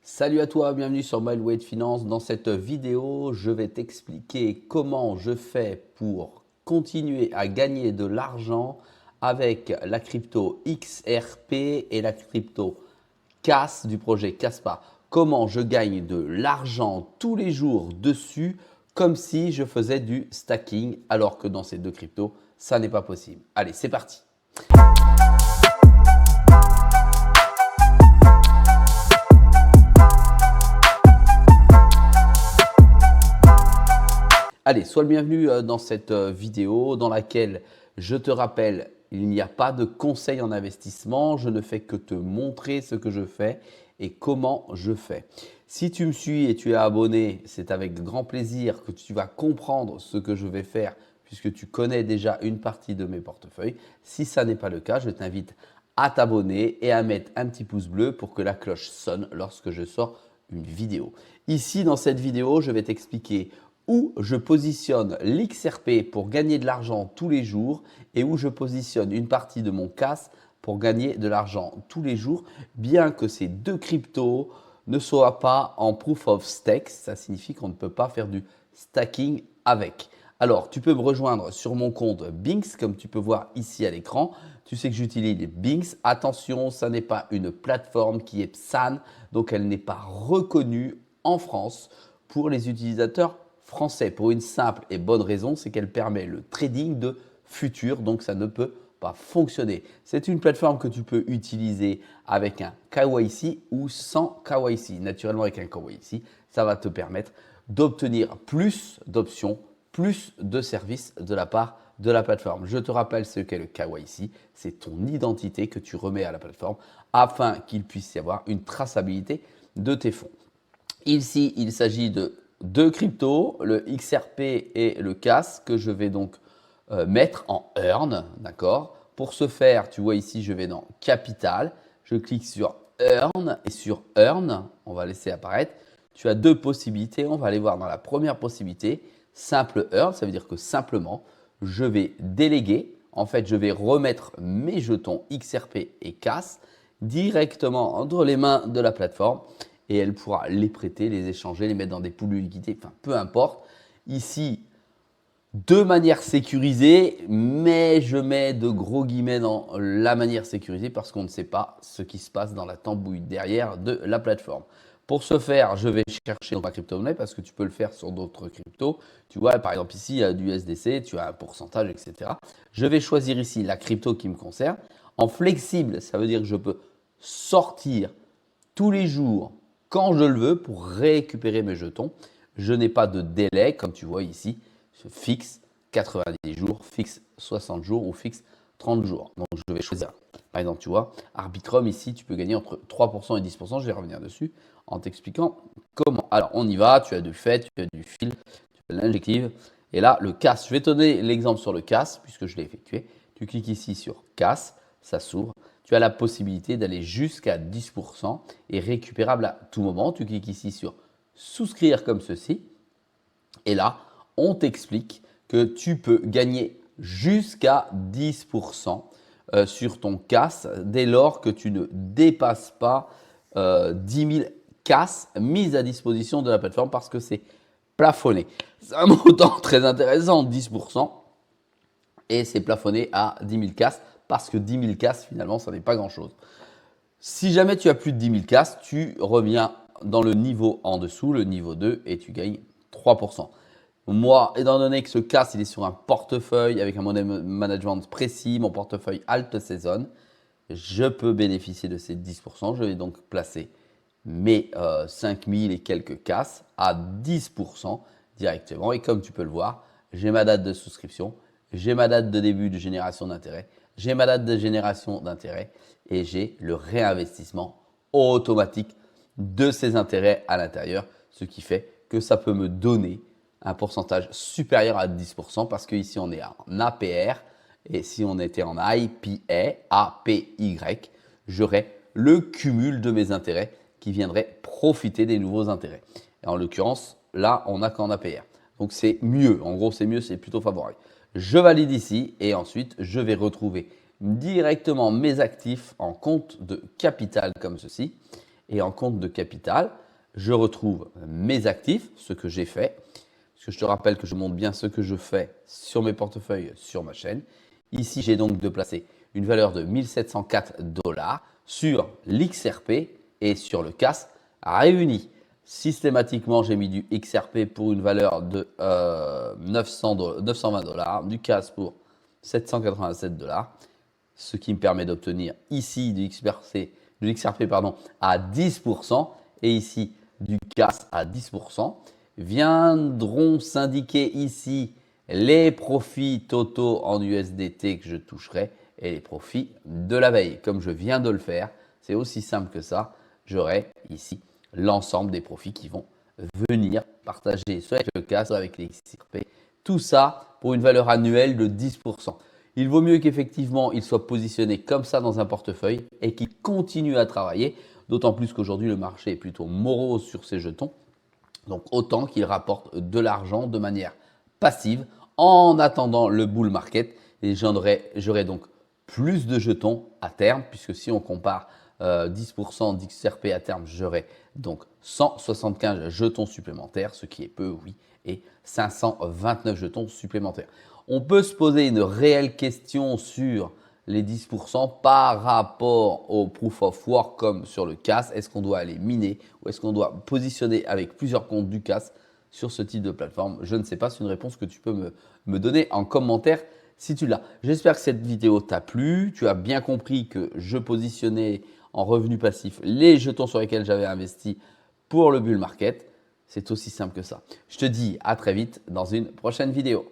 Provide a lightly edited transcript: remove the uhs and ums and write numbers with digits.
Salut à toi, bienvenue sur Mileway Finance. Dans cette vidéo, je vais t'expliquer comment je fais pour continuer à gagner de l'argent avec la crypto XRP et la crypto CAS du projet Caspa. Comment je gagne de l'argent tous les jours dessus comme si je faisais du stacking alors que dans ces deux cryptos, ça n'est pas possible. Allez, c'est parti. Allez, sois le bienvenu dans cette vidéo dans laquelle je te rappelle, il n'y a pas de conseil en investissement. Je ne fais que te montrer ce que je fais et comment je fais. Si tu me suis et tu es abonné, c'est avec grand plaisir que tu vas comprendre ce que je vais faire puisque tu connais déjà une partie de mes portefeuilles. Si ça n'est pas le cas, je t'invite à t'abonner et à mettre un petit pouce bleu pour que la cloche sonne lorsque je sors une vidéo. Ici, dans cette vidéo, je vais t'expliquer où je positionne l'XRP pour gagner de l'argent tous les jours et où je positionne une partie de mon CAS pour gagner de l'argent tous les jours, bien que ces deux cryptos ne soient pas en proof of stake. Ça signifie qu'on ne peut pas faire du stacking avec. Alors, tu peux me rejoindre sur mon compte Binx, comme tu peux voir ici à l'écran. Tu sais que j'utilise Binx. Attention, ça n'est pas une plateforme qui est PSAN, donc elle n'est pas reconnue en France pour les utilisateurs français pour une simple et bonne raison, c'est qu'elle permet le trading de futurs, donc ça ne peut pas fonctionner. C'est une plateforme que tu peux utiliser avec un KYC ou sans KYC. Naturellement, avec un KYC, ça va te permettre d'obtenir plus d'options, plus de services de la part de la plateforme. Je te rappelle ce qu'est le KYC, c'est ton identité que tu remets à la plateforme afin qu'il puisse y avoir une traçabilité de tes fonds. Ici, il s'agit de deux cryptos, le XRP et le CAS, que je vais donc mettre en Earn. D'accord. Pour ce faire, tu vois ici, je vais dans Capital. Je clique sur Earn et sur Earn, on va laisser apparaître. Tu as deux possibilités. On va aller voir dans la première possibilité, simple Earn. Ça veut dire que simplement, je vais déléguer. En fait, je vais remettre mes jetons XRP et CAS directement entre les mains de la plateforme et elle pourra les prêter, les échanger, les mettre dans des poules de liquidité, enfin peu importe. Ici, de manière sécurisée, mais je mets de gros guillemets dans la manière sécurisée parce qu'on ne sait pas ce qui se passe dans la tambouille derrière de la plateforme. Pour ce faire, je vais chercher dans ma crypto-monnaie parce que tu peux le faire sur d'autres cryptos. Tu vois, par exemple ici, il y a du SDC, tu as un pourcentage, etc. Je vais choisir ici la crypto qui me concerne. En flexible, ça veut dire que je peux sortir tous les jours quand je le veux pour récupérer mes jetons. Je n'ai pas de délai, comme tu vois ici, je fixe 90 jours, fixe 60 jours ou fixe 30 jours. Donc, je vais choisir. Par exemple, tu vois, Arbitrum, ici, tu peux gagner entre 3% et 10%. Je vais revenir dessus en t'expliquant comment. Alors, on y va. Tu as du fait, tu as du fil, tu as l'injective. Et là, le CAS. Je vais te donner l'exemple sur le CAS, puisque je l'ai effectué. Tu cliques ici sur CAS, ça s'ouvre. Tu as la possibilité d'aller jusqu'à 10% et récupérable à tout moment. Tu cliques ici sur souscrire comme ceci. Et là, on t'explique que tu peux gagner jusqu'à 10% sur ton CAS dès lors que tu ne dépasses pas 10 000 CAS mises à disposition de la plateforme parce que c'est plafonné. C'est un montant très intéressant, 10%, et c'est plafonné à 10 000 CAS parce que 10 000 CAS, finalement, ça n'est pas grand-chose. Si jamais tu as plus de 10 000 CAS, tu reviens dans le niveau en dessous, le niveau 2, et tu gagnes 3%. Moi, étant donné que ce CAS, il est sur un portefeuille avec un money management précis, mon portefeuille Alt Season, je peux bénéficier de ces 10%. Je vais donc placer mes 5 000 et quelques CAS à 10% directement. Et comme tu peux le voir, j'ai ma date de souscription, j'ai ma date de début de génération d'intérêt, j'ai ma date de génération d'intérêt et j'ai le réinvestissement automatique de ces intérêts à l'intérieur, ce qui fait que ça peut me donner un pourcentage supérieur à 10% parce qu'ici on est en APR et si on était en IPA, APY, j'aurais le cumul de mes intérêts qui viendrait profiter des nouveaux intérêts. Et en l'occurrence, là, on n'a qu'en APR. Donc c'est mieux, en gros c'est mieux, c'est plutôt favorable. Je valide ici et ensuite je vais retrouver directement mes actifs en compte de capital comme ceci. Et en compte de capital, je retrouve mes actifs, ce que j'ai fait. Parce que je te rappelle que je montre bien ce que je fais sur mes portefeuilles, sur ma chaîne. Ici, j'ai donc de placer une valeur de 1704 $, sur l'XRP et sur le CAS réunis. Systématiquement, j'ai mis du XRP pour une valeur de 920 $, du CAS pour 787 $, ce qui me permet d'obtenir ici du XRP à 10% et ici du CAS à 10%. Viendront s'indiquer ici les profits totaux en USDT que je toucherai et les profits de la veille. Comme je viens de le faire, c'est aussi simple que ça. J'aurai ici l'ensemble des profits qui vont venir partager soit avec le CAS, soit avec les XRP. Tout ça pour une valeur annuelle de 10%. Il vaut mieux qu'effectivement il soit positionné comme ça dans un portefeuille et qu'il continue à travailler, d'autant plus qu'aujourd'hui le marché est plutôt morose sur ces jetons. Donc autant qu'il rapporte de l'argent de manière passive en attendant le bull market. Et j'aurai donc plus de jetons à terme, puisque si on compare 10% d'XRP à terme, j'aurai donc 175 jetons supplémentaires, ce qui est peu, oui, et 529 jetons supplémentaires. On peut se poser une réelle question sur les 10% par rapport au Proof of Work comme sur le CAS. Est-ce qu'on doit aller miner ou est-ce qu'on doit positionner avec plusieurs comptes du CAS sur ce type de plateforme? Je ne sais pas, c'est une réponse que tu peux me donner en commentaire si tu l'as. J'espère que cette vidéo t'a plu. Tu as bien compris que je positionnais en revenu passif les jetons sur lesquels j'avais investi pour le bull market. C'est aussi simple que ça. Je te dis à très vite dans une prochaine vidéo.